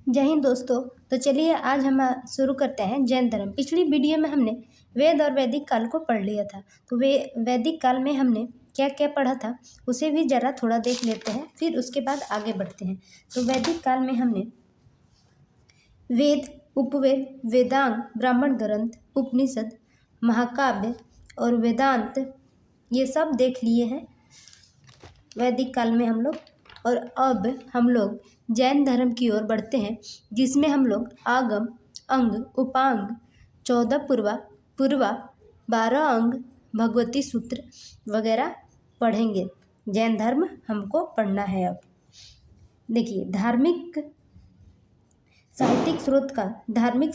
जय हिंद दोस्तों। तो चलिए आज हम शुरू करते हैं जैन धर्म। पिछली वीडियो में हमने वेद और वैदिक काल को पढ़ लिया था। तो वैदिक काल में हमने क्या क्या पढ़ा था उसे भी ज़रा थोड़ा देख लेते हैं, फिर उसके बाद आगे बढ़ते हैं। तो वैदिक काल में हमने वेद, उपवेद, वेदांग, ब्राह्मण ग्रंथ, उपनिषद, महाकाव्य और वेदांत ये सब देख लिए हैं वैदिक काल में हम लोग। और अब हम लोग जैन धर्म की ओर बढ़ते हैं, जिसमें हम लोग आगम, अंग, उपांग, 14 पूर्वा, 12 अंग, भगवती सूत्र वगैरह पढ़ेंगे। जैन धर्म हमको पढ़ना है। अब देखिए, धार्मिक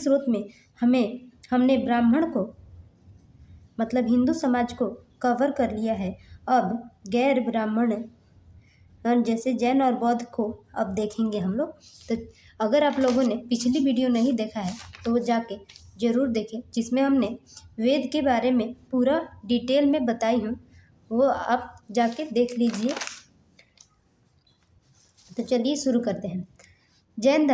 स्रोत में हमने ब्राह्मण को मतलब हिंदू समाज को कवर कर लिया है। अब गैर ब्राह्मण जैसे जैन और बौद्ध को अब देखेंगे हम लोग। तो अगर आप लोगों ने पिछली वीडियो नहीं देखा है तो वो जाके ज़रूर देखें, जिसमें हमने वेद के बारे में पूरा डिटेल में बताई हूँ, वो आप जाके देख लीजिए। तो चलिए शुरू करते हैं। जैन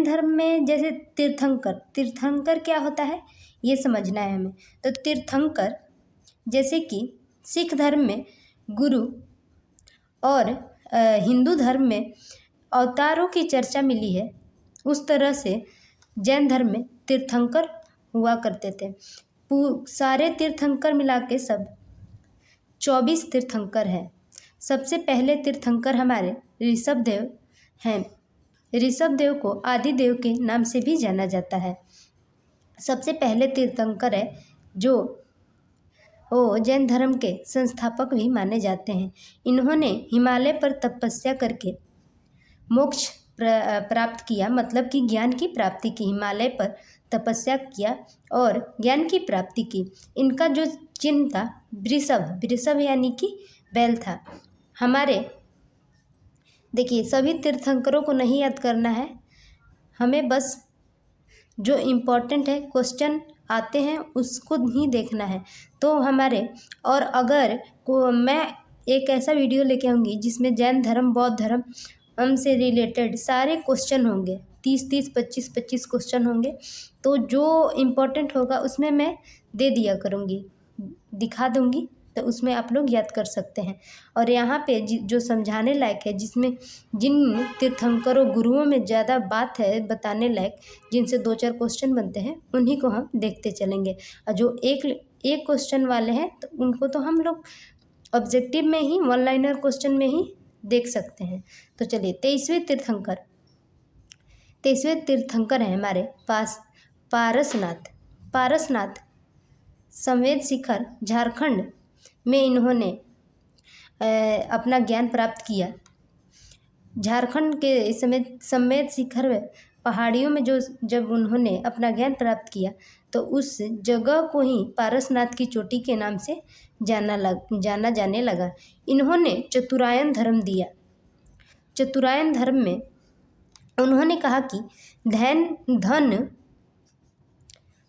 धर्म में जैसे तीर्थंकर क्या होता है ये समझना है हमें। तो तीर्थंकर जैसे कि सिख धर्म में गुरु और हिंदू धर्म में अवतारों की चर्चा मिली है, उस तरह से जैन धर्म में तीर्थंकर हुआ करते थे। सारे तीर्थंकर मिला के सब 24 तीर्थंकर हैं। सबसे पहले तीर्थंकर हमारे ऋषभदेव हैं। ऋषभदेव को आदिदेव के नाम से भी जाना जाता है। सबसे पहले तीर्थंकर है जो जैन धर्म के संस्थापक भी माने जाते हैं। इन्होंने हिमालय पर तपस्या करके मोक्ष प्राप्त किया, मतलब कि ज्ञान की प्राप्ति की। हिमालय पर तपस्या किया और ज्ञान की प्राप्ति की। इनका जो चिन्ह था वृषभ यानी कि बैल था। हमारे देखिए, सभी तीर्थंकरों को नहीं याद करना है हमें, बस जो इम्पोर्टेंट है क्वेश्चन आते हैं उसको ही देखना है। तो हमारे और अगर मैं एक ऐसा वीडियो लेके आऊँगी जिसमें जैन धर्म, बौद्ध धर्म से रिलेटेड सारे क्वेश्चन होंगे, 30 25 क्वेश्चन होंगे। तो जो इम्पोर्टेंट होगा उसमें मैं दे दिया करूँगी, दिखा दूँगी, तो उसमें आप लोग याद कर सकते हैं। और यहाँ पे जो समझाने लायक है, जिसमें जिन तीर्थंकरों गुरुओं में ज़्यादा बात है बताने लायक, जिनसे 2-4 क्वेश्चन बनते हैं, उन्हीं को हम देखते चलेंगे। और जो एक क्वेश्चन वाले हैं तो उनको तो हम लोग ऑब्जेक्टिव में ही, वन लाइनर क्वेश्चन में ही देख सकते हैं। तो चलिए, 23वें तीर्थंकर है हमारे पास पारसनाथ संवेद शिखर झारखंड में इन्होंने अपना ज्ञान प्राप्त किया। झारखंड के संवेद शिखर पहाड़ियों में जब उन्होंने अपना ज्ञान प्राप्त किया तो उस जगह को ही पारसनाथ की चोटी के नाम से जाना जाने लगा। इन्होंने चतुरायन धर्म दिया। चतुरायन धर्म में उन्होंने कहा कि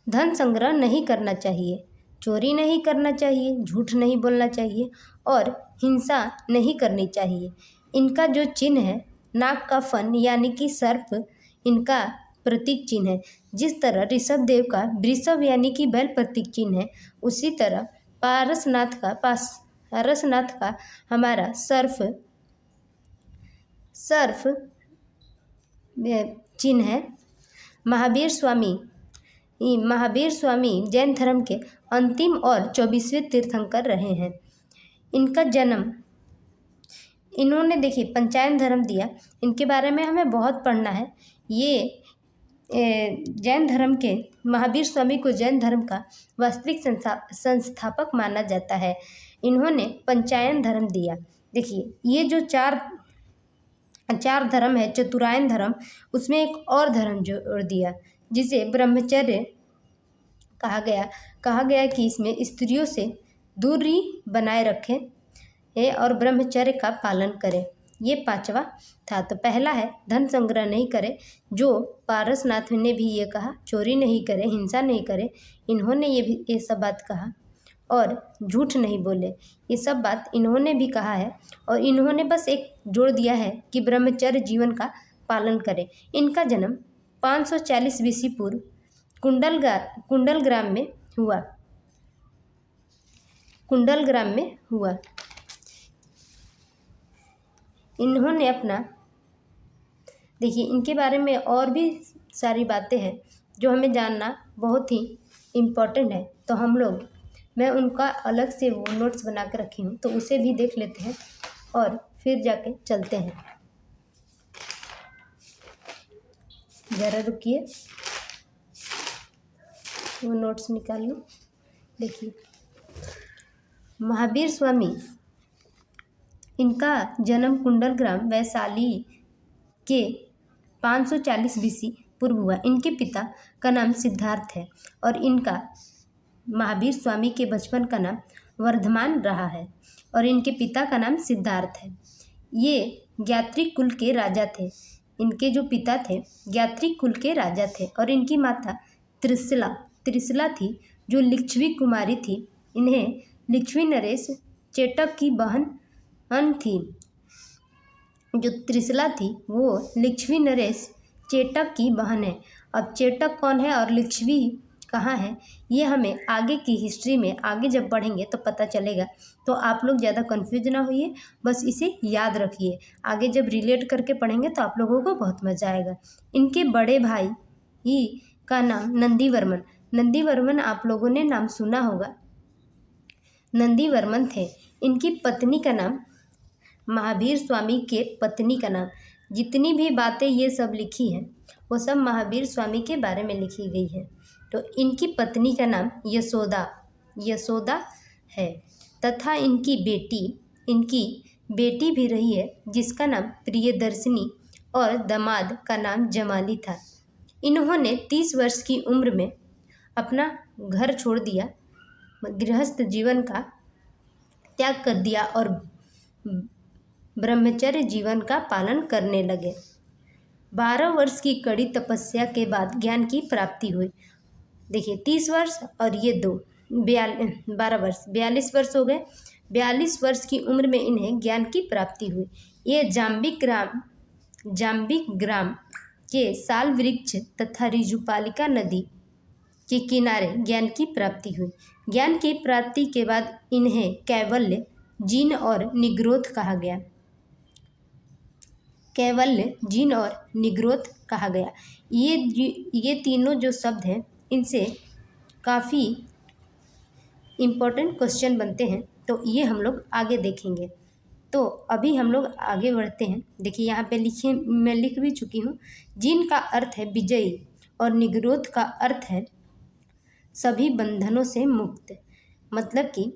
धन संग्रह नहीं करना चाहिए, चोरी नहीं करना चाहिए, झूठ नहीं बोलना चाहिए और हिंसा नहीं करनी चाहिए। इनका जो चिन्ह है नाग का फन यानी कि सर्प, इनका प्रतीक चिन्ह है। जिस तरह ऋषभदेव का वृषभ यानी कि बैल प्रतीक चिन्ह है, उसी तरह पारसनाथ का हमारा सर्प चिन्ह है। महावीर स्वामी जैन धर्म के अंतिम और 24वें तीर्थंकर रहे हैं। इनका जन्म, इन्होंने देखिए पंचायन धर्म दिया। इनके बारे में हमें बहुत पढ़ना है। ये जैन धर्म के महावीर स्वामी को जैन धर्म का वास्तविक संस्थापक माना जाता है। इन्होंने पंचायन धर्म दिया। देखिए, ये जो चार धर्म है, चतुरायन धर्म, उसमें एक और धर्म जोड़ दिया जिसे ब्रह्मचर्य कहा गया कि इसमें स्त्रियों से दूरी बनाए रखें और ब्रह्मचर्य का पालन करें। ये 5वां था। तो पहला है धन संग्रह नहीं करे, जो पारसनाथ ने भी ये कहा। चोरी नहीं करे, हिंसा नहीं करे, इन्होंने ये सब बात कहा। और झूठ नहीं बोले, ये सब बात इन्होंने भी कहा है। और इन्होंने बस एक जोड़ दिया है कि ब्रह्मचर्य जीवन का पालन करें। इनका जन्म 540 BC पूर्व कुंडलग्राम में हुआ। इन्होंने अपना, देखिए इनके बारे में और भी सारी बातें हैं जो हमें जानना बहुत ही इम्पोर्टेंट है, तो मैं उनका अलग से वो नोट्स बना कर रखी हूँ, तो उसे भी देख लेते हैं और फिर जाके चलते हैं। ज़रा रुकिए, वो नोट्स निकाल लूँ। देखिए, महावीर स्वामी, इनका जन्म कुंडलग्राम वैशाली के 540 BC पूर्व हुआ। इनके पिता का नाम सिद्धार्थ है और इनका महावीर स्वामी के बचपन का नाम वर्धमान रहा है और इनके पिता का नाम सिद्धार्थ है। ये ज्ञात्री कुल के राजा थे। इनके जो पिता थे ज्ञात्री कुल के राजा थे और इनकी माता त्रिशला थी जो लिच्छवी कुमारी थी। इन्हें लिच्छवी नरेश चेटक की बहन थी। जो त्रिशला थी वो लिच्छवी नरेश चेटक की बहन है। अब चेटक कौन है और लिच्छवी कहाँ है, ये हमें आगे की हिस्ट्री में आगे जब पढ़ेंगे तो पता चलेगा। तो आप लोग ज़्यादा कंफ्यूज ना होइए, बस इसे याद रखिए। आगे जब रिलेट करके पढ़ेंगे तो आप लोगों को बहुत मज़ा आएगा। इनके बड़े भाई का नाम नंदीवर्मन आप लोगों ने नाम सुना होगा, नंदीवर्मन थे। इनकी पत्नी का नाम, महावीर स्वामी के पत्नी का नाम, जितनी भी बातें ये सब लिखी हैं वो सब महावीर स्वामी के बारे में लिखी गई है। तो इनकी पत्नी का नाम यशोदा है तथा इनकी बेटी भी रही है जिसका नाम प्रियदर्शिनी और दामाद का नाम जमाली था। इन्होंने 30 वर्ष की उम्र में अपना घर छोड़ दिया, गृहस्थ जीवन का त्याग कर दिया और ब्रह्मचर्य जीवन का पालन करने लगे। 12 वर्ष की कड़ी तपस्या के बाद ज्ञान की प्राप्ति हुई। देखिए 30 वर्ष और ये 12 वर्ष, 42 वर्ष हो गए। 42 वर्ष की उम्र में इन्हें ज्ञान की प्राप्ति हुई। ये जाम्बिक ग्राम के साल वृक्ष तथा रिजुपालिका नदी के किनारे ज्ञान की प्राप्ति हुई। ज्ञान की प्राप्ति के बाद इन्हें कैवल्य, जीन और निग्रोध कहा गया। ये तीनों जो शब्द हैं इनसे काफ़ी इम्पोर्टेंट क्वेश्चन बनते हैं, तो ये हम लोग आगे देखेंगे। तो अभी हम लोग आगे बढ़ते हैं। देखिए यहाँ पे मैं लिख भी चुकी हूँ। जीन का अर्थ है विजयी और निग्रोध का अर्थ है सभी बंधनों से मुक्त। मतलब कि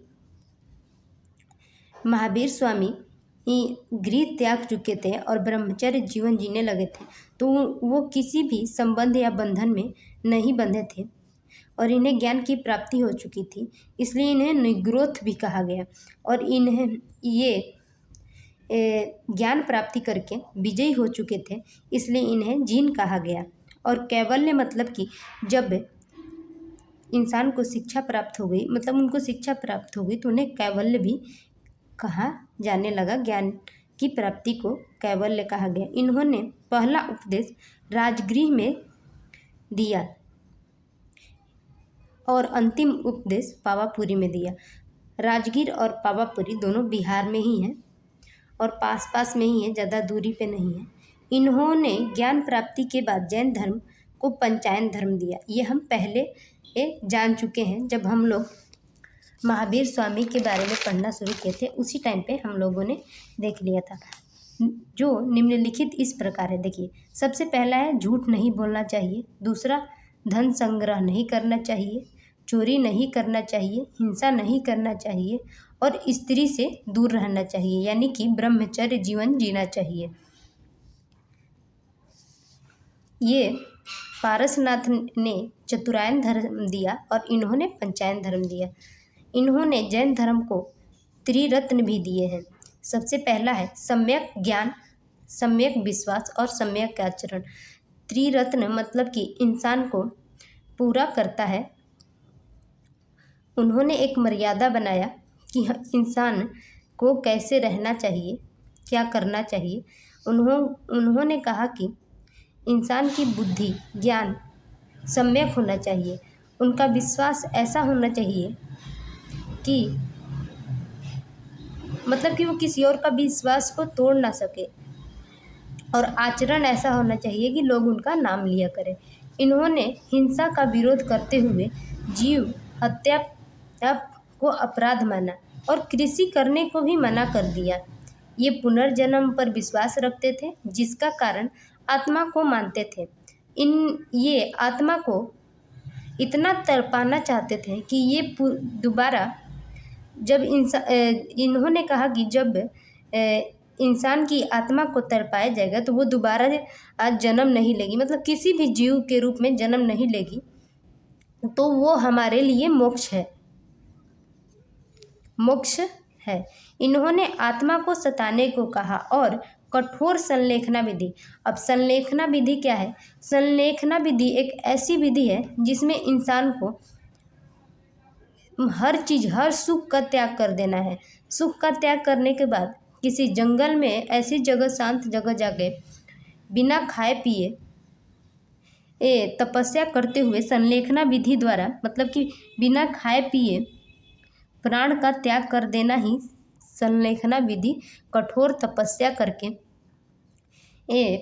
महावीर स्वामी गृह त्याग चुके थे और ब्रह्मचर्य जीवन जीने लगे थे, तो वो किसी भी संबंध या बंधन में नहीं बंधे थे और इन्हें ज्ञान की प्राप्ति हो चुकी थी, इसलिए इन्हें निग्रोध भी कहा गया। और इन्हें ये ज्ञान प्राप्ति करके विजयी हो चुके थे, इसलिए इन्हें जीन कहा गया। और कैवल्य मतलब कि जब इंसान को शिक्षा प्राप्त हो गई, मतलब उनको शिक्षा प्राप्त हो गई, तो उन्हें कैवल्य भी कहा जाने लगा। ज्ञान की प्राप्ति को कैवल्य कहा गया। इन्होंने पहला उपदेश राजगृह में दिया और अंतिम उपदेश पावापुरी में दिया। राजगीर और पावापुरी दोनों बिहार में ही हैं और पास में ही है, ज़्यादा दूरी पे नहीं है। इन्होंने ज्ञान प्राप्ति के बाद जैन धर्म को पंचायन धर्म दिया। ये हम पहले जान चुके हैं, जब हम लोग महावीर स्वामी के बारे में पढ़ना शुरू किए थे उसी टाइम पे हम लोगों ने देख लिया था। जो निम्नलिखित इस प्रकार है। देखिए, सबसे पहला है झूठ नहीं बोलना चाहिए। दूसरा, धन संग्रह नहीं करना चाहिए। चोरी नहीं करना चाहिए। हिंसा नहीं करना चाहिए और स्त्री से दूर रहना चाहिए, यानी कि ब्रह्मचर्य जीवन जीना चाहिए। ये पारसनाथ ने चतुरायन धर्म दिया और इन्होंने पंचायन धर्म दिया। इन्होंने जैन धर्म को त्रिरत्न भी दिए हैं। सबसे पहला है सम्यक ज्ञान, सम्यक विश्वास और सम्यक आचरण। त्रिरत्न मतलब कि इंसान को पूरा करता है। उन्होंने एक मर्यादा बनाया कि इंसान को कैसे रहना चाहिए, क्या करना चाहिए। उन्होंने कहा कि इंसान की बुद्धि ज्ञान सम्यक होना चाहिए। उनका विश्वास ऐसा होना चाहिए कि मतलब कि वो किसी और का विश्वास को तोड़ ना सके, और आचरण ऐसा होना चाहिए कि लोग उनका नाम लिया करें। इन्होंने हिंसा का विरोध करते हुए जीव हत्या को अपराध माना और कृषि करने को भी मना कर दिया। ये पुनर्जन्म पर विश्वास रखते थे, जिसका कारण आत्मा को मानते थे। ये आत्मा को इतना तड़पाना चाहते थे कि ये दोबारा जब इन्होंने कहा कि जब इंसान की आत्मा को तड़पाया जाएगा तो वो दोबारा आज जन्म नहीं लेगी, मतलब किसी भी जीव के रूप में जन्म नहीं लेगी, तो वो हमारे लिए मोक्ष है। इन्होंने आत्मा को सताने को कहा और कठोर संलेखना विधि। अब संलेखना विधि क्या है? संलेखना विधि एक ऐसी विधि है जिसमें इंसान को हर चीज़, हर सुख का त्याग कर देना है। सुख का त्याग करने के बाद किसी जंगल में ऐसी जगह, शांत जगह जाके बिना खाए पिए तपस्या करते हुए संलेखना विधि द्वारा, मतलब कि बिना खाए पिए प्राण का त्याग कर देना ही संलेखना विधि, कठोर तपस्या करके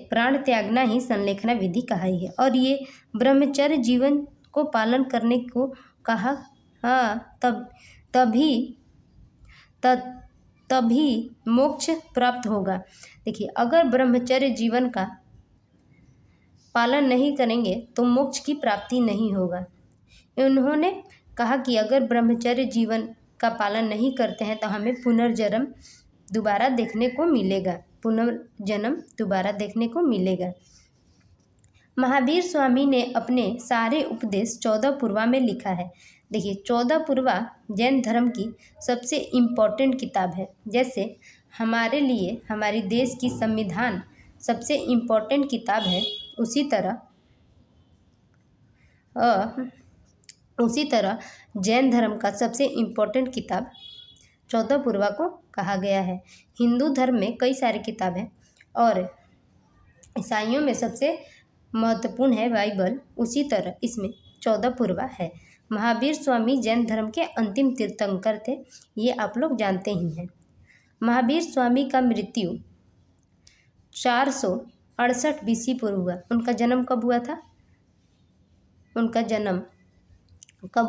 प्राण त्यागना ही संलेखना विधि कहा ही है। और ये ब्रह्मचर्य जीवन को पालन करने को कहा। हाँ, तभी मोक्ष प्राप्त होगा। देखिए, अगर ब्रह्मचर्य जीवन का पालन नहीं करेंगे तो मोक्ष की प्राप्ति नहीं होगा। उन्होंने कहा कि अगर ब्रह्मचर्य जीवन का पालन नहीं करते हैं तो हमें पुनर्जन्म दोबारा देखने को मिलेगा। महावीर स्वामी ने अपने सारे उपदेश 14 पूर्वा में लिखा है। देखिए, 14 पूर्वा जैन धर्म की सबसे इम्पोर्टेंट किताब है। जैसे हमारे लिए हमारी देश की संविधान सबसे इम्पोर्टेंट किताब है, उसी तरह जैन धर्म का सबसे इम्पोर्टेंट किताब 14 पूर्वा को कहा गया है। हिंदू धर्म में कई सारी किताब हैं और ईसाइयों में सबसे महत्वपूर्ण है बाइबल, उसी तरह इसमें 14 पूर्वा है। महावीर स्वामी जैन धर्म के अंतिम तीर्थंकर थे, ये आप लोग जानते ही हैं। महावीर स्वामी का मृत्यु 468 BC पूर्व हुआ। उनका जन्म कब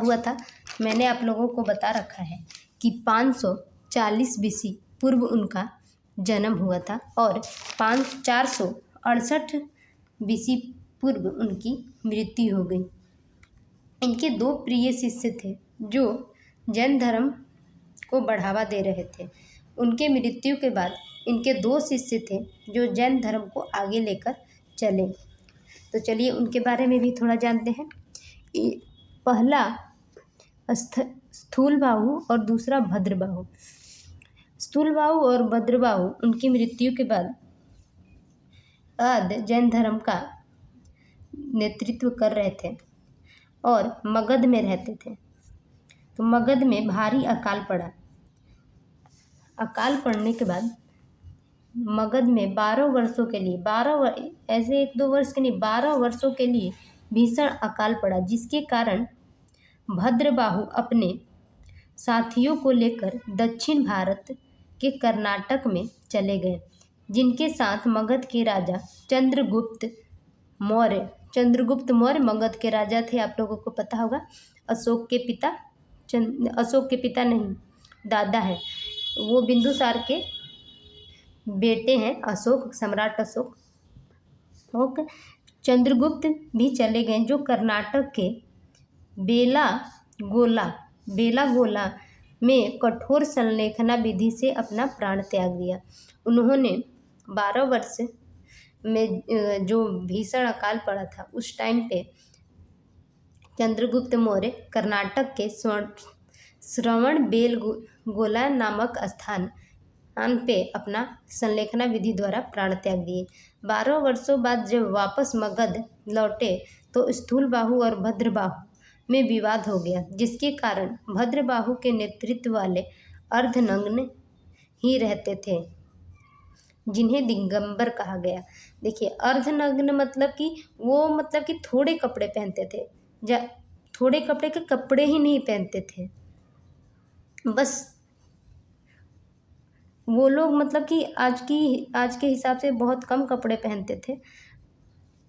हुआ था? मैंने आप लोगों को बता रखा है कि 540 BC पूर्व उनका जन्म हुआ था और 468 BC पूर्व उनकी मृत्यु हो गई। इनके 2 प्रिय शिष्य थे जो जैन धर्म को बढ़ावा दे रहे थे। उनके मृत्यु के बाद इनके 2 शिष्य थे जो जैन धर्म को आगे लेकर चले। तो चलिए उनके बारे में भी थोड़ा जानते हैं। पहला स्थूलबाहु और दूसरा भद्रबाहु। स्थूलबाहु और भद्रबाहु उनकी मृत्यु के बाद जैन धर्म का नेतृत्व कर रहे थे और मगध में रहते थे। तो मगध में भारी अकाल पड़ा। अकाल पड़ने के बाद मगध में 12 वर्षों के लिए, 1-2 वर्ष के नहीं, 12 वर्षों के लिए भीषण अकाल पड़ा, जिसके कारण भद्रबाहु अपने साथियों को लेकर दक्षिण भारत के कर्नाटक में चले गए, जिनके साथ मगध के राजा चंद्रगुप्त मौर्य मगध के राजा थे। आप लोगों को पता होगा, अशोक के पिता नहीं, दादा है वो, बिंदुसार के बेटे हैं अशोक, सम्राट अशोक। ओके, चंद्रगुप्त भी चले गए जो कर्नाटक के बेलागोला में कठोर संलेखना विधि से अपना प्राण त्याग दिया। उन्होंने 12 वर्ष में जो भीषण अकाल पड़ा था उस टाइम पे चंद्रगुप्त मौर्य कर्नाटक के श्रवणबेलगोला नामक स्थान पे अपना संलेखना विधि द्वारा प्राण त्याग दिए। 12 वर्षों बाद जब वापस मगध लौटे तो स्थूलबाहु और भद्रबाहु में विवाद हो गया, जिसके कारण भद्रबाहु के नेतृत्व वाले अर्धनग्न ही रहते थे। जिन्हें दिगंबर कहा गया। देखिए अर्धनग्न मतलब कि वो मतलब कि थोड़े कपड़े पहनते थे, या थोड़े कपड़े के कपड़े ही नहीं पहनते थे, बस वो लोग मतलब कि आज के हिसाब से बहुत कम कपड़े पहनते थे,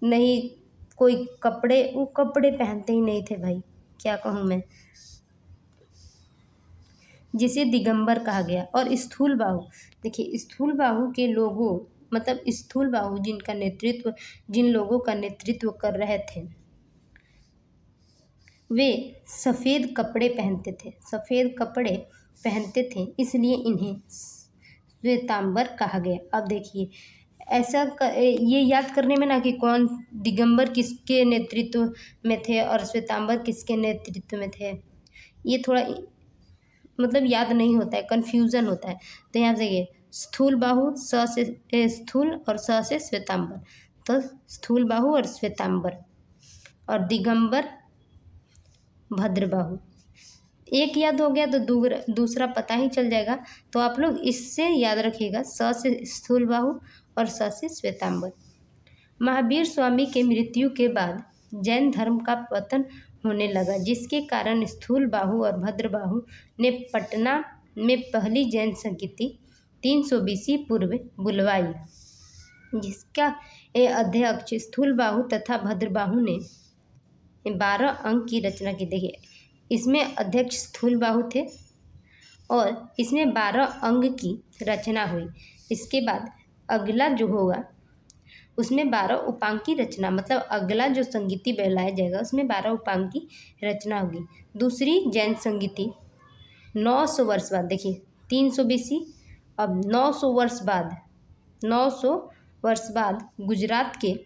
नहीं कोई कपड़े, वो कपड़े पहनते ही नहीं थे भाई, क्या कहूँ मैं, जिसे दिगंबर कहा गया। और स्थूल बाहु, देखिए स्थूल बाहु के लोगों मतलब स्थूल बाहु जिन लोगों का नेतृत्व कर रहे थे, वे सफ़ेद कपड़े पहनते थे, सफ़ेद कपड़े पहनते थे, इसलिए इन्हें श्वेतांबर कहा गया। अब देखिए ये याद करने में ना कि कौन दिगंबर किसके नेतृत्व में थे और श्वेतांबर किसके नेतृत्व में थे, ये थोड़ा मतलब याद नहीं होता है, कन्फ्यूज़न होता है। तो यहाँ देखिए स्थूल बाहु स से स्थूल और स से श्वेतांबर, तो स्थूल बाहु और श्वेतांबर, और दिगंबर भद्रबाहु। एक याद हो गया तो दूसरा पता ही चल जाएगा। तो आप लोग इससे याद रखिएगा, स से स्थूल बाहु और स से श्वेतांबर। महावीर स्वामी के मृत्यु के बाद जैन धर्म का पतन होने लगा, जिसके कारण स्थूल बाहु और भद्रबाहु ने पटना में पहली जैन संगीति 300 BC पूर्व बुलवाई, जिसका अध्यक्ष स्थूल बाहु तथा भद्रबाहु ने 12 अंक की रचना की। देखिए इसमें अध्यक्ष स्थूल बाहु थे और इसमें 12 अंग की रचना हुई। इसके बाद अगला जो होगा उसमें 12 उपांग की रचना, मतलब अगला जो संगीति बहलाया जाएगा उसमें 12 उपांग की रचना होगी। दूसरी जैन संगीति 900 वर्ष बाद, देखिए 300 BC, अब 900 वर्ष बाद गुजरात के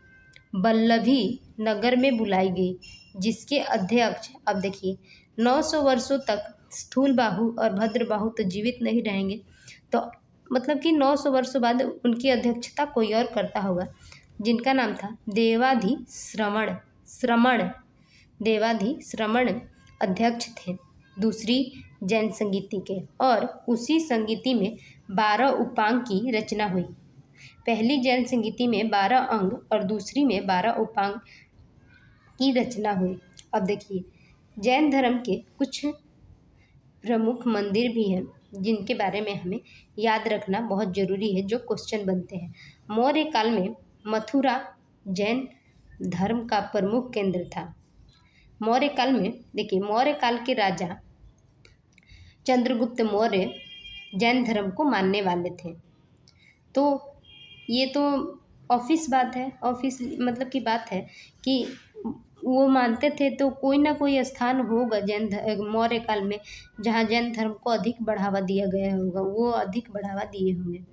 बल्लभी नगर में बुलाई गई, जिसके अध्यक्ष, अब देखिए 900 वर्षों तक स्थूल बाहु और भद्रबाहु तो जीवित नहीं रहेंगे, तो मतलब कि 900 वर्षों बाद उनकी अध्यक्षता कोई और करता होगा, जिनका नाम था देवाधि श्रमण अध्यक्ष थे दूसरी जैन संगीति के। और उसी संगीति में 12 उपांग की रचना हुई। पहली जैन संगीति में 12 अंग और दूसरी में 12 उपांग की रचना हुई। अब देखिए जैन धर्म के कुछ प्रमुख मंदिर भी हैं जिनके बारे में हमें याद रखना बहुत ज़रूरी है, जो क्वेश्चन बनते हैं। मौर्य काल में मथुरा जैन धर्म का प्रमुख केंद्र था। मौर्य काल में देखिए मौर्य काल के राजा चंद्रगुप्त मौर्य जैन धर्म को मानने वाले थे। तो ये तो ऑफिस मतलब की बात है कि वो मानते थे, तो कोई ना कोई स्थान होगा मौर्य काल में जहाँ जैन धर्म को अधिक बढ़ावा दिया गया होगा, वो अधिक बढ़ावा दिए होंगे।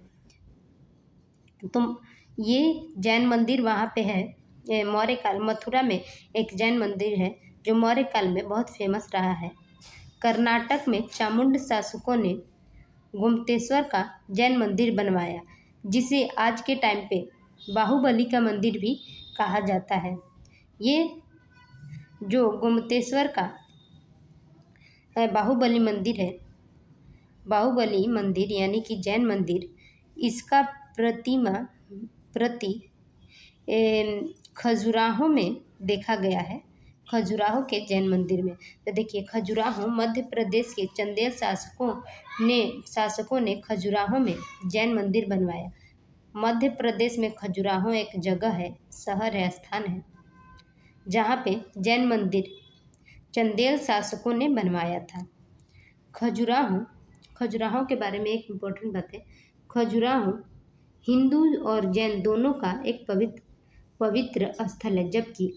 तो ये जैन मंदिर वहाँ पे है मौर्य काल, मथुरा में एक जैन मंदिर है जो मौर्य काल में बहुत फेमस रहा है। कर्नाटक में चामुंड शासकों ने गोमतेश्वर का जैन मंदिर बनवाया, जिसे आज के टाइम पे बाहुबली का मंदिर भी कहा जाता है। ये जो गोमतेश्वर का बाहुबली मंदिर है, बाहुबली मंदिर यानी कि जैन मंदिर, इसका प्रति खजुराहो में देखा गया है, खजुराहो के जैन मंदिर में। तो देखिए खजुराहो मध्य प्रदेश के चंदेल शासकों ने खजुराहो में जैन मंदिर बनवाया। मध्य प्रदेश में खजुराहो एक जगह है, शहर है, स्थान है, जहाँ पे जैन मंदिर चंदेल शासकों ने बनवाया था। खजुराहो के बारे में एक इम्पोर्टेंट बात है, खजुराहो हिंदू और जैन दोनों का एक पवित्र स्थल है, जबकि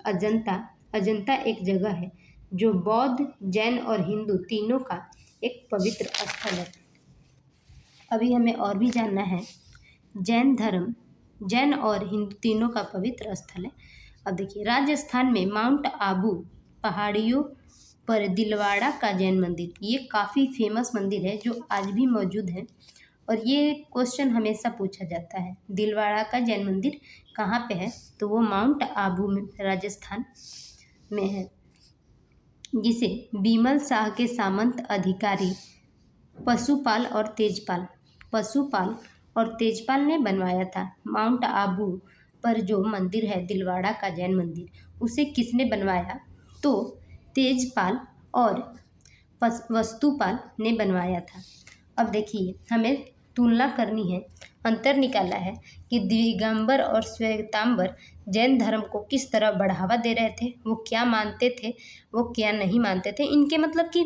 अजंता एक जगह है जो बौद्ध, जैन और हिंदू तीनों का एक पवित्र स्थल है। अभी हमें और भी जानना है, जैन और हिंदू तीनों का पवित्र स्थल है। अब देखिए राजस्थान में माउंट आबू पहाड़ियों पर दिलवाड़ा का जैन मंदिर, ये काफ़ी फेमस मंदिर है जो आज भी मौजूद है, और ये क्वेश्चन हमेशा पूछा जाता है, दिलवाड़ा का जैन मंदिर कहाँ पे है, तो वो माउंट आबू में राजस्थान में है, जिसे बीमल शाह के सामंत अधिकारी पशुपाल और तेजपाल ने बनवाया था। माउंट आबू पर जो मंदिर है दिलवाड़ा का जैन मंदिर, उसे किसने बनवाया? तो तेजपाल और वस्तुपाल ने बनवाया था। अब देखिए हमें तुलना करनी है, अंतर निकाला है कि दिगंबर और श्वेतांबर जैन धर्म को किस तरह बढ़ावा दे रहे थे, वो क्या मानते थे, वो क्या नहीं मानते थे। इनके मतलब कि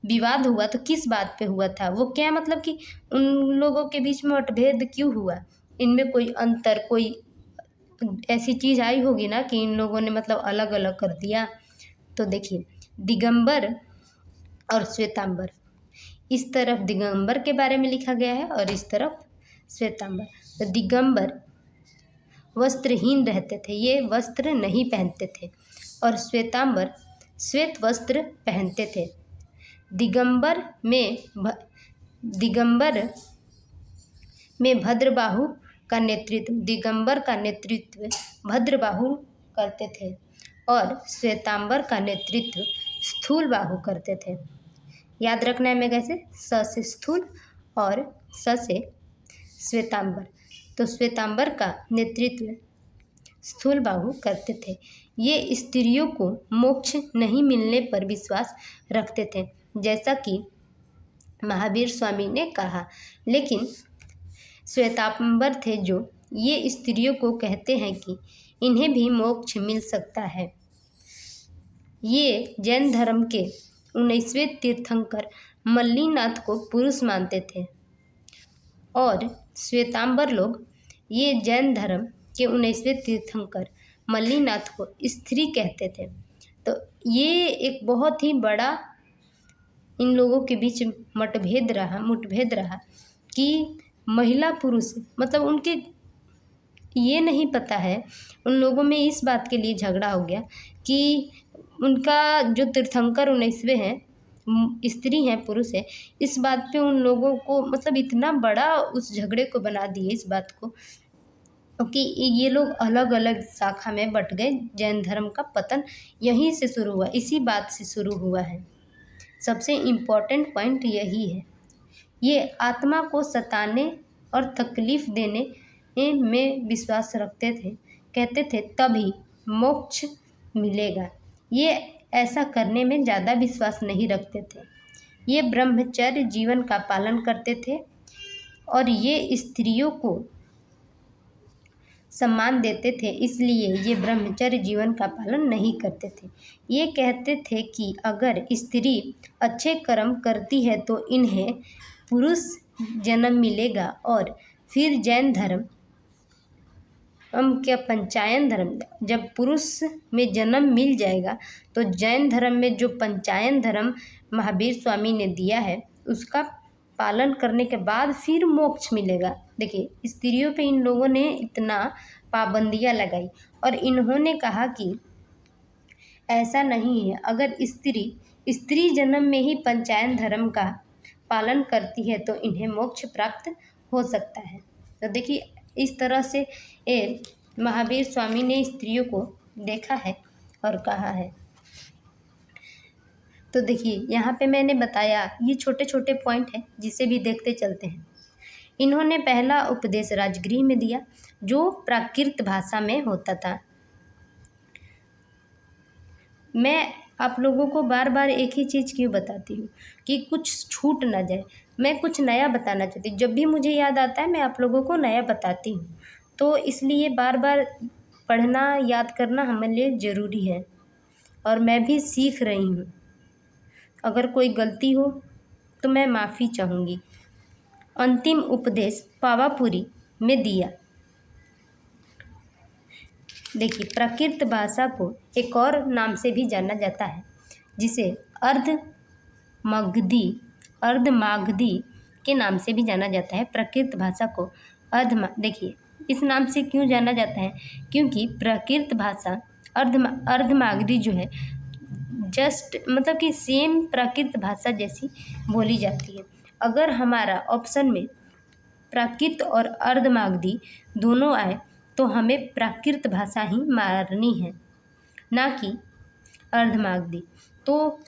विवाद हुआ तो किस बात पे हुआ था, वो क्या मतलब कि उन लोगों के बीच में मतभेद क्यों हुआ, इनमें कोई अंतर, कोई ऐसी चीज़ आई होगी ना कि इन लोगों ने मतलब अलग अलग कर दिया। तो देखिए दिगंबर और श्वेतांबर, इस तरफ दिगंबर के बारे में लिखा गया है और इस तरफ श्वेतांबर। तो दिगंबर वस्त्रहीन रहते थे, ये वस्त्र नहीं पहनते थे, और श्वेतांबर श्वेत वस्त्र पहनते थे। दिगंबर में भद्रबाहु का नेतृत्व, दिगंबर का नेतृत्व भद्रबाहु करते थे और श्वेतांबर का नेतृत्व स्थूलबाहु करते थे। याद रखना है मैं कैसे, स से स्थूल और स से श्वेतांबर। तो श्वेतांबर का नेतृत्व स्थूलबाहु करते थे। ये स्त्रियों को मोक्ष नहीं मिलने पर विश्वास रखते थे, जैसा कि महावीर स्वामी ने कहा। लेकिन श्वेतांबर थे जो ये स्त्रियों को कहते हैं कि इन्हें भी मोक्ष मिल सकता है। ये जैन धर्म के 19वें तीर्थंकर मल्लिनाथ को पुरुष मानते थे और श्वेतांबर लोग ये जैन धर्म के 19वें तीर्थंकर मल्लिनाथ को स्त्री कहते थे। तो ये एक बहुत ही बड़ा इन लोगों के बीच मुठभेद रहा कि महिला पुरुष मतलब उनके ये नहीं पता है, उन लोगों में इस बात के लिए झगड़ा हो गया कि उनका जो तीर्थंकर 19वें हैं स्त्री हैं पुरुष है, इस बात पे उन लोगों को मतलब इतना बड़ा उस झगड़े को बना दिए इस बात को, क्योंकि ये लोग अलग अलग शाखा में बट गए। जैन धर्म का पतन यहीं से शुरू हुआ, इसी बात से शुरू हुआ है। सबसे इम्पोर्टेंट पॉइंट यही है, ये आत्मा को सताने और तकलीफ देने में विश्वास रखते थे, कहते थे तभी मोक्ष मिलेगा। ये ऐसा करने में ज़्यादा विश्वास नहीं रखते थे। ये ब्रह्मचर्य जीवन का पालन करते थे और ये स्त्रियों को सम्मान देते थे, इसलिए ये ब्रह्मचर्य जीवन का पालन नहीं करते थे। ये कहते थे कि अगर स्त्री अच्छे कर्म करती है तो इन्हें पुरुष जन्म मिलेगा और फिर जैन धर्म पंचायन धर्म, जब पुरुष में जन्म मिल जाएगा तो जैन धर्म में जो पंचायन धर्म महावीर स्वामी ने दिया है उसका पालन करने के बाद फिर मोक्ष मिलेगा। देखिए स्त्रियों पे इन लोगों ने इतना पाबंदियां लगाई और इन्होंने कहा कि ऐसा नहीं है, अगर स्त्री जन्म में ही पंचायन धर्म का पालन करती है तो इन्हें मोक्ष प्राप्त हो सकता है। तो देखिए इस तरह से महावीर स्वामी ने स्त्रियों को देखा है और कहा है। तो देखिए यहाँ पे मैंने बताया, ये छोटे छोटे पॉइंट हैं जिसे भी देखते चलते हैं। इन्होंने पहला उपदेश राजगृह में दिया जो प्राकृत भाषा में होता था। मैं आप लोगों को बार बार एक ही चीज़ क्यों बताती हूँ कि कुछ छूट ना जाए, मैं कुछ नया बताना चाहती हूँ। जब भी मुझे याद आता है मैं आप लोगों को नया बताती हूँ, तो इसलिए बार बार पढ़ना याद करना हमारे लिए ज़रूरी है और मैं भी सीख रही हूँ। अगर कोई गलती हो तो मैं माफ़ी चाहूँगी। अंतिम उपदेश पावापुरी में दिया। देखिए प्राकृत भाषा को एक और नाम से भी जाना जाता है जिसे अर्धमागधी के नाम से भी जाना जाता है। प्राकृत भाषा को देखिए इस नाम से क्यों जाना जाता है, क्योंकि प्राकृत भाषा अर्धमागधी जो है जस्ट मतलब कि सेम प्राकृत भाषा जैसी बोली जाती है। अगर हमारा ऑप्शन में प्राकृत और अर्धमागधी दोनों आए तो हमें प्राकृत भाषा ही मारनी है, ना कि अर्धमागधी। तो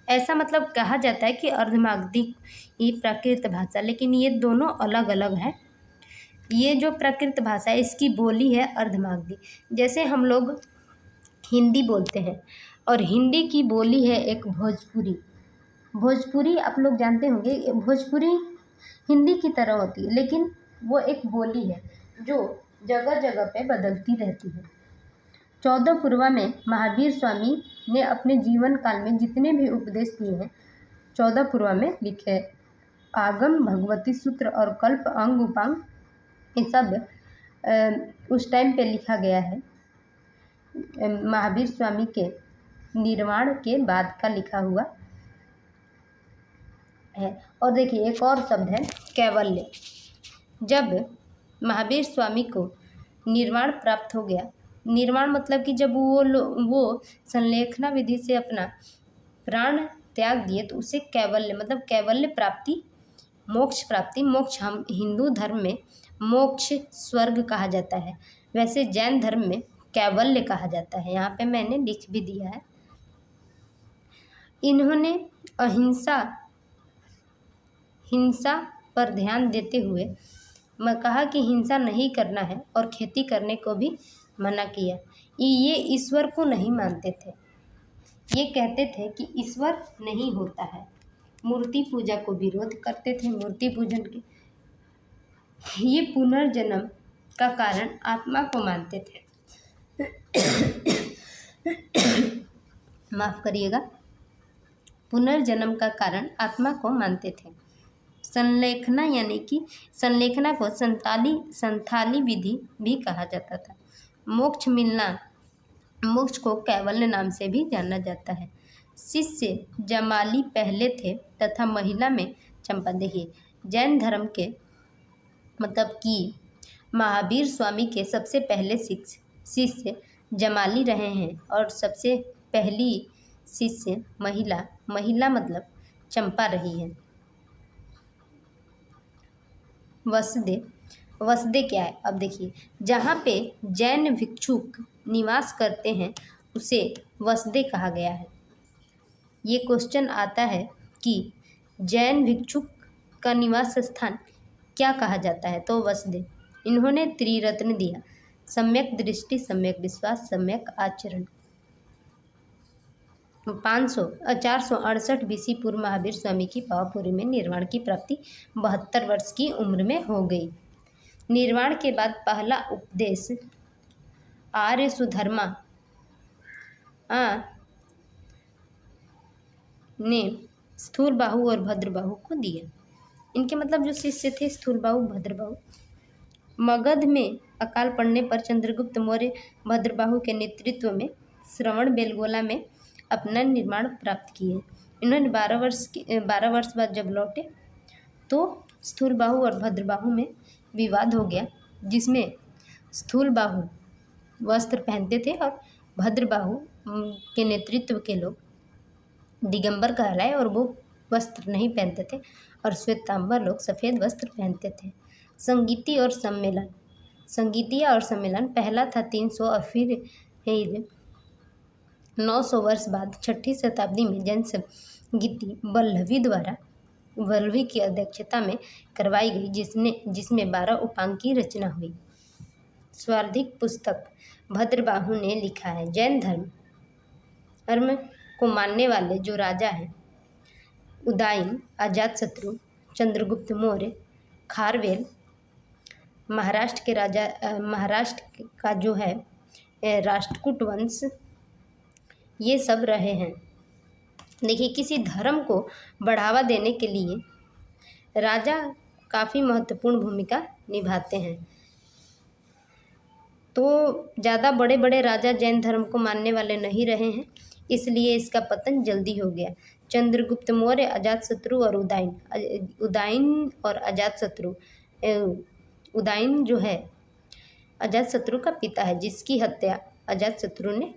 ऐसा मतलब कहा जाता है कि अर्धमागधी ही प्राकृत भाषा, लेकिन ये दोनों अलग अलग है। ये जो प्राकृत भाषा है इसकी बोली है अर्धमागधी। जैसे हम लोग हिंदी बोलते हैं और हिंदी की बोली है एक भोजपुरी। भोजपुरी आप लोग जानते होंगे, भोजपुरी हिंदी की तरह होती है लेकिन वो एक बोली है जो जगह जगह पे बदलती रहती है। 14 पूर्वा में महावीर स्वामी ने अपने जीवन काल में जितने भी उपदेश दिए हैं 14 पूर्वा में लिखे। आगम, भगवती सूत्र और कल्प, अंग, उपांग, ये सब उस टाइम पे लिखा गया है। महावीर स्वामी के निर्वाण के बाद का लिखा हुआ है। और देखिए एक और शब्द है कैवल्य। जब महावीर स्वामी को निर्वाण प्राप्त हो गया, निर्वाण मतलब कि जब वो संलेखना विधि से अपना प्राण त्याग दिए तो उसे कैवल्य मतलब कैवल्य प्राप्ति, मोक्ष प्राप्ति, मोक्ष हम हिंदू धर्म में मोक्ष स्वर्ग कहा जाता है, वैसे जैन धर्म में कैवल्य कहा जाता है। यहाँ पे मैंने लिख भी दिया है। इन्होंने हिंसा पर ध्यान देते हुए मैं कहा कि हिंसा नहीं करना है और खेती करने को भी मना किया। ये ईश्वर को नहीं मानते थे, ये कहते थे कि ईश्वर नहीं होता है। मूर्ति पूजा को विरोध करते थे, मूर्ति पूजन के। ये पुनर्जन्म का कारण आत्मा को मानते थे। माफ करिएगा, पुनर्जन्म का कारण आत्मा को मानते थे। संलेखना यानी कि संलेखना को संथाली विधि भी कहा जाता था। मोक्ष मिलना, मोक्ष को कैवल्य नाम से भी जाना जाता है। शिष्य जमाली पहले थे तथा महिला में चंपा। देखिए जैन धर्म के मतलब कि महावीर स्वामी के सबसे पहले शिष्य जमाली रहे हैं और सबसे पहली शिष्य महिला मतलब चंपा रही है। वसदे क्या है? अब देखिए जहाँ पे जैन भिक्षुक निवास करते हैं उसे वसदे कहा गया है। ये क्वेश्चन आता है कि जैन भिक्षुक का निवास स्थान क्या कहा जाता है, तो वसदे। इन्होंने त्रिरत्न दिया: सम्यक दृष्टि, सम्यक विश्वास, सम्यक आचरण। 468 बीसी पूर्व महावीर स्वामी की पावापुरी में निर्वाण की प्राप्ति 72 वर्ष की उम्र में हो गई। निर्वाण के बाद पहला उपदेश आर्य सुधर्मा ने स्थूलबाहु और भद्रबाहु को दिया। इनके मतलब जो शिष्य थे स्थूलबाहु, भद्रबाहु। मगध में अकाल पड़ने पर चंद्रगुप्त मौर्य भद्रबाहु के नेतृत्व में श्रवण बेलगोला में अपना निर्माण प्राप्त किए। इन्होंने 12 वर्ष बाद जब लौटे तो स्थूलबाहु और भद्रबाहु में विवाद हो गया, जिसमें स्थूलबाहु वस्त्र पहनते थे और भद्रबाहु के नेतृत्व के लोग दिगंबर कहलाए और वो वस्त्र नहीं पहनते थे और श्वेतांबर लोग सफ़ेद वस्त्र पहनते थे। संगीतीय और सम्मेलन पहला था 300 और फिर 900 वर्ष बाद 6ठी शताब्दी में जैन संगीति वल्लभी की अध्यक्षता में करवाई गई, जिसमें 12 उपांग की रचना हुई। स्वार्थिक पुस्तक भद्रबाहु ने लिखा है। जैन धर्म को मानने वाले जो राजा हैं उदाइन, अजातशत्रु, चंद्रगुप्त मौर्य, खारवेल, महाराष्ट्र का जो है राष्ट्रकूट वंश, ये सब रहे हैं। देखिए किसी धर्म को बढ़ावा देने के लिए राजा काफ़ी महत्वपूर्ण भूमिका निभाते हैं। तो ज़्यादा बड़े बड़े राजा जैन धर्म को मानने वाले नहीं रहे हैं, इसलिए इसका पतन जल्दी हो गया। चंद्रगुप्त मौर्य, अजातशत्रु और उदाइन और अजातशत्रु। उदाइन जो है अजातशत्रु का पिता है, जिसकी हत्या अजातशत्रु ने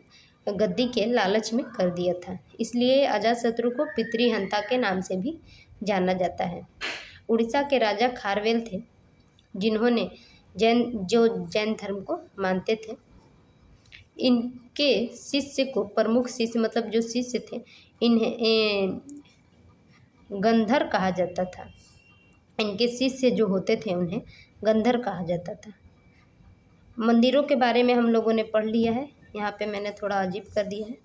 गद्दी के लालच में कर दिया था, इसलिए अजातशत्रु को पितृहंता के नाम से भी जाना जाता है। उड़ीसा के राजा खारवेल थे, जिन्होंने जैन धर्म को मानते थे। इनके शिष्य को प्रमुख शिष्य मतलब जो शिष्य थे इन्हें गंधर कहा जाता था। इनके शिष्य जो होते थे उन्हें गंधर कहा जाता था। मंदिरों के बारे में हम लोगों ने पढ़ लिया है, यहाँ पे मैंने थोड़ा अजीब कर दिया है।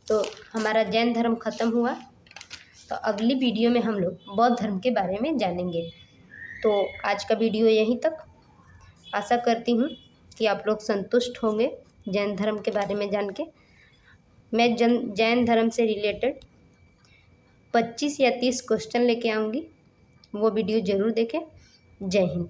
तो हमारा जैन धर्म ख़त्म हुआ, तो अगली वीडियो में हम लोग बौद्ध धर्म के बारे में जानेंगे। तो आज का वीडियो यहीं तक। आशा करती हूँ कि आप लोग संतुष्ट होंगे जैन धर्म के बारे में जान के। मैं जैन धर्म से रिलेटेड 25 या 30 क्वेश्चन लेके आऊँगी, वो वीडियो ज़रूर देखें। जय हिंद।